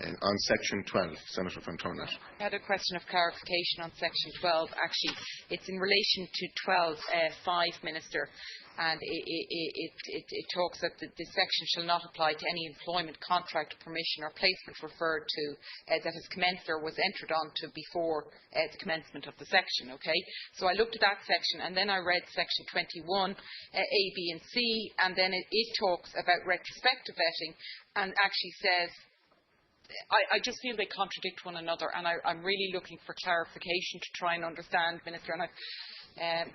on section 12, Senator van Turnhout. I had a question of clarification on section 12. Actually, it's in relation to 12.5, Minister, and it talks that this section shall not apply to any employment, contract, permission or placement referred to that has commenced or was entered onto before the commencement of the section. Okay, so I looked at that section and then I read section 21, A, B and C, and then it talks about retrospective vetting and actually says, I just feel they contradict one another, and I'm really looking for clarification to try and understand, Minister. And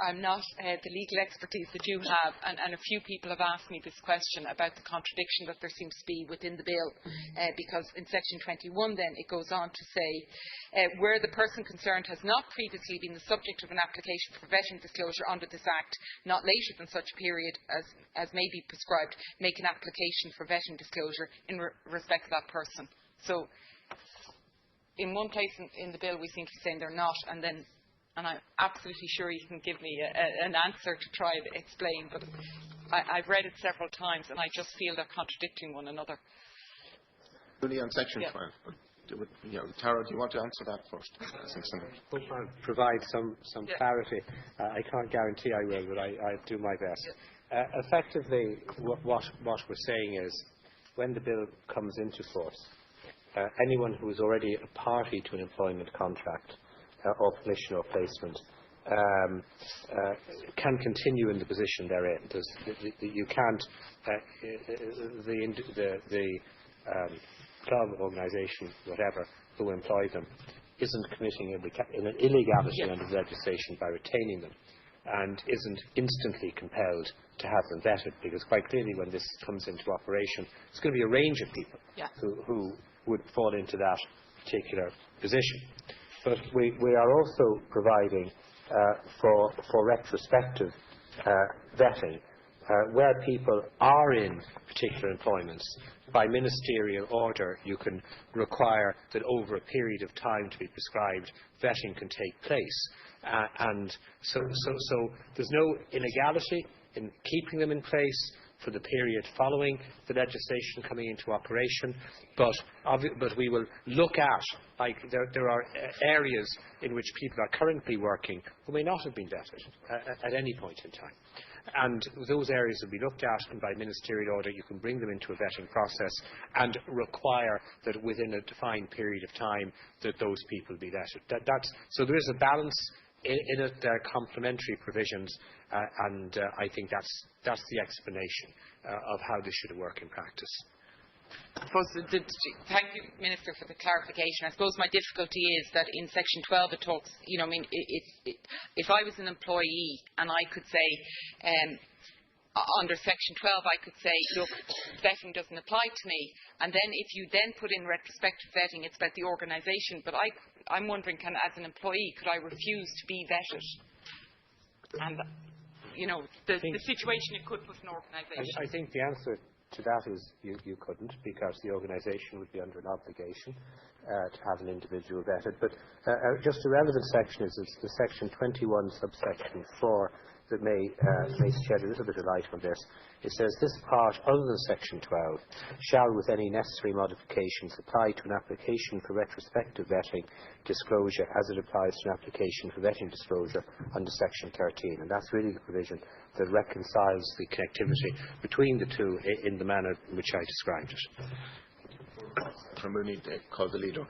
I'm not the legal expertise that you have, and a few people have asked me this question about the contradiction that there seems to be within the bill, because in section 21 then it goes on to say, where the person concerned has not previously been the subject of an application for vetting disclosure under this Act, not later than such period as may be prescribed, make an application for vetting disclosure in respect of that person. So in one place in the bill we seem to be saying they're not, and I'm absolutely sure you can give me an answer to try to explain, but I've read it several times and I just feel they're contradicting one another. Only on section 12. Tara, do you want to answer that first? I'll provide some clarity. I can't guarantee I will, but I'll do my best. Effectively, what we're saying is, when the bill comes into force, anyone who is already a party to an employment contract or permission or placement can continue in the position they're in. You can't. The club, organisation, whatever, who employ them, isn't committing an illegality under the legislation by retaining them, and isn't instantly compelled to have them vetted, because quite clearly when this comes into operation, it's going to be a range of people who would fall into that particular position. But we are also providing for retrospective vetting where people are in particular employments. By ministerial order, you can require that over a period of time to be prescribed, vetting can take place. And so there's no illegality in keeping them in place for the period following the legislation coming into operation, but we will look at, like there are areas in which people are currently working who may not have been vetted at any point in time. And those areas will be looked at, and by ministerial order you can bring them into a vetting process and require that within a defined period of time that those people be vetted. So there is a balance in it. There are complementary provisions, and I think that's the explanation of how this should work in practice. Thank you, Minister, for the clarification. I suppose my difficulty is that in section 12 it talks, if I was an employee and I could say, under section 12 I could say, look, vetting doesn't apply to me, and then if you then put in retrospective vetting, it's about the organisation, but I'm wondering, as an employee, could I refuse to be vetted? And, the situation it could put an organisation. I think the answer to that is you couldn't, because the organisation would be under an obligation to have an individual vetted. But just a relevant section is the section 21 subsection 4 that may shed a little bit of light on this. It says, this part, other than section 12, shall with any necessary modifications apply to an application for retrospective vetting disclosure as it applies to an application for vetting disclosure under section 13. And that's really the provision that reconciles the connectivity between the two in the manner in which I described it. From Mooney, call the leader.